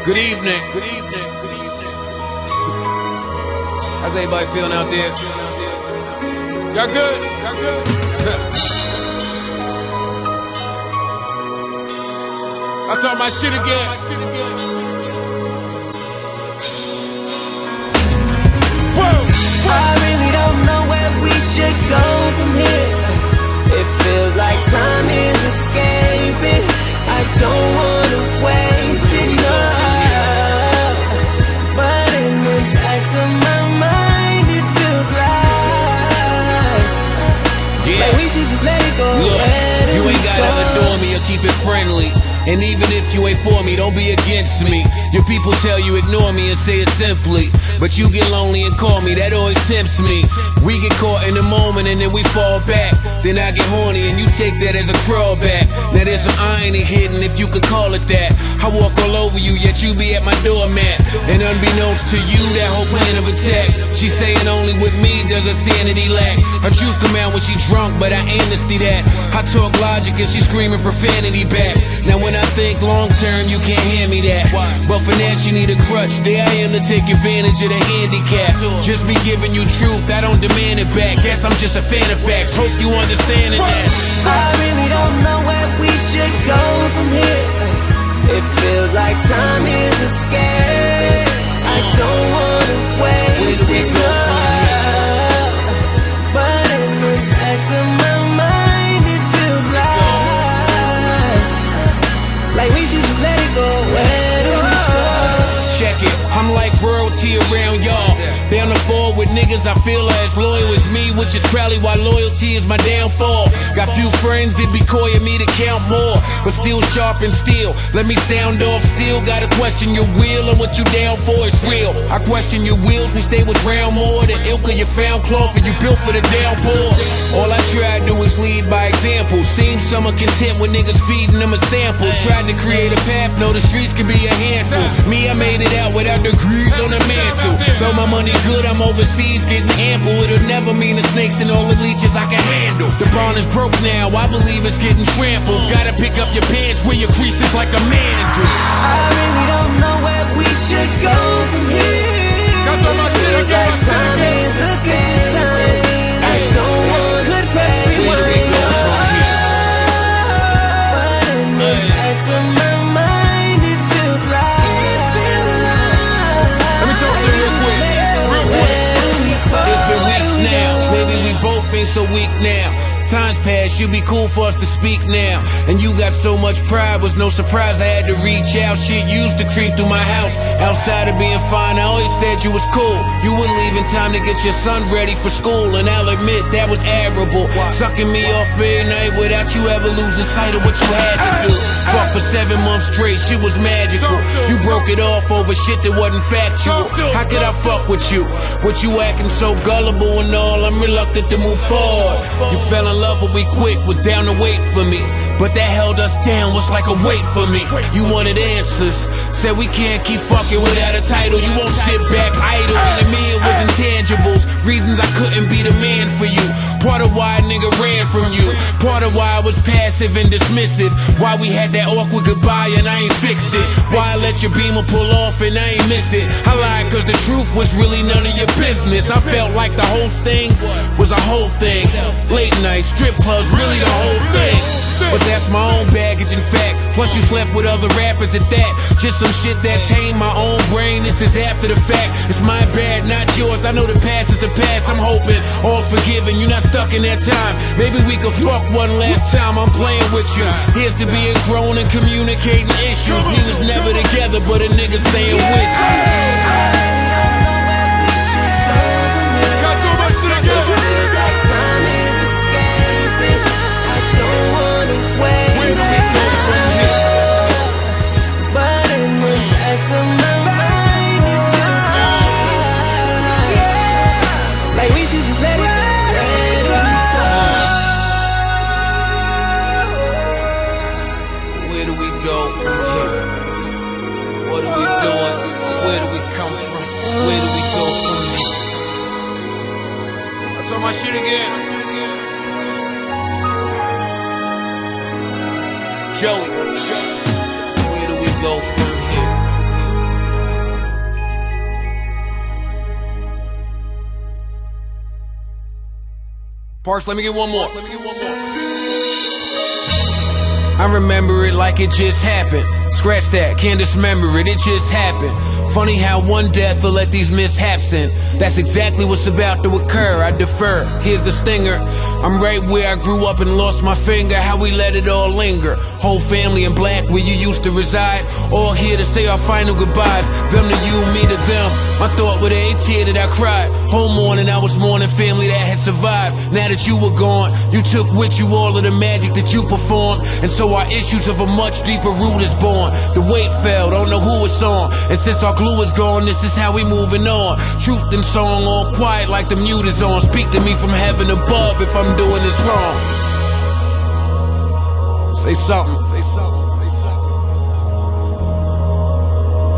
Good evening. Good evening. Good evening. How's everybody feeling out there? Y'all good? Y'all good? I talk my shit again. Whoa. I really don't know where we should go from here. It feels like time is escaping. I don't wanna waste it, no. But in the back of my mind, it feels like we should just let it go. Look, you ain't gotta adore me or keep it friendly. And even if you ain't for me, don't be against me. Your people tell you ignore me and say it simply, but you get lonely and call me, that always tempts me. We get caught in the moment and then we fall back. Then I get horny and you take that as a crawlback. Now there's some irony hidden, if you could call it that. I walk all over you, yet you be at my doormat. And unbeknownst to you, that whole plan of attack. She's saying only with me does her sanity lack. Her truth come out when she drunk, but I amnesty that. I talk logic and she screaming profanity back. Now when I think long term, you can't hand me that. But for that, you need a crutch. There I am to take advantage of the handicap. Just be giving you truth, I don't demand it back. Guess I'm just a fan of facts, hope you understanding that. I really don't know where we should go from here. It feels like time is escaping. I don't wanna waste it, no. But in the back of my mind, it feels like we should just let it go. Where do we go? Check it, I'm like royalty around y'all. Down the floor with niggas I feel are as loyal as me, which is probably why loyalty is my downfall. Got few friends that be coying me to count more, but still sharp and steel. Let me sound off still, gotta question your will and what you down for is real. I question your wheels, we stay with round more than ilk of your found cloth and you built for the downpour. All I try to do is lead by example. Seems some are content when niggas feeding them a sample. Tried to create a path, know the streets can be a handful. Me, I made it out without degrees on the mantle. Though my money good, I'm overseas getting ample. It'll never mean the snakes and all the leeches I can handle. The bond is broke now, I believe it's getting trampled. Gotta pick up your pants where your creases like a man do. I really don't know where we should go from here. Got so much shit again. Like time is escaping. I don't want good press Where do we go from here? But in the back of my mind, it feels like. Let me talk to you real quick. Real quick. It's been weeks now. Maybe we both ain't so weak now. Times past, you'd be cool for us to speak now. And you got so much pride, was no surprise I had to reach out. Shit used to creep through my house. Outside of being fine, I always said you was cool. You would leave in time to get your son ready for school. And I'll admit, that was admirable. Sucking me off every night without you ever losing sight of what you had to do. Fuck for 7 months straight, shit was magical. You broke it off over shit that wasn't factual. How could I fuck with you? With you acting so gullible and all, I'm reluctant to move forward. You fell in love when we quit, was down to wait for me. But that held us down, was like a weight for me. You wanted answers, said we can't keep fucking without a title. You won't sit back idle, and to me it was intangibles. Reasons I couldn't be the man for you. Part of why a nigga ran from you. Part of why I was passive and dismissive. Why we had that awkward goodbye and I ain't fix it. Why I let your beamer pull off and I ain't miss it. I lied cause the truth was really none of your business. I felt like the whole thing was a whole thing. Late nights, strip clubs, really the whole thing. But that's my own baggage, in fact. Plus you slept with other rappers at that. Just some shit that tamed my own brain. This is after the fact. It's my bad, not yours. I know the past is the past. I'm hoping all forgiven. You're not stuck in that time. Maybe we could fuck one last time. I'm playing with you. Here's to being grown and communicating issues. We was never together, but a nigga staying with you. Got so much shit again. It feels like time is escaping. I don't wanna waste it. But in the back of my mind, like we should just let it go. Where do we go from here? What are we doing? Where do we come from? Where do we go from here? I talk my shit again. Joey, where do we go from here? Parks, let me get one more. I remember it like it just happened. Scratch that, can't dismember it, it just happened. Funny how one death will let these mishaps in. That's exactly what's about to occur, I defer. Here's the stinger, I'm right where I grew up and lost my finger. How we let it all linger. Whole family in black where you used to reside. All here to say our final goodbyes. Them to you, me to them. My thought with every tear that I cried. Whole morning I was mourning family that had survived. Now that you were gone, you took with you all of the magic that you performed. And so our issues of a much deeper root is born. The weight fell, don't know who it's on. And since our glue is gone, this is how we moving on. Truth in song, all quiet like the mute is on. Speak to me from heaven above if I'm doing this wrong. Say something. Say something. Say something.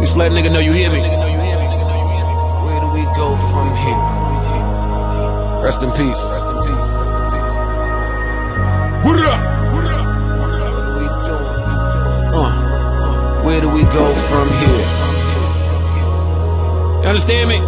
Just let a nigga know you hear me. Where do we go from here? Rest in peace. Rest in peace. What up? What up? What are we doing? Where do we go from here? You understand me?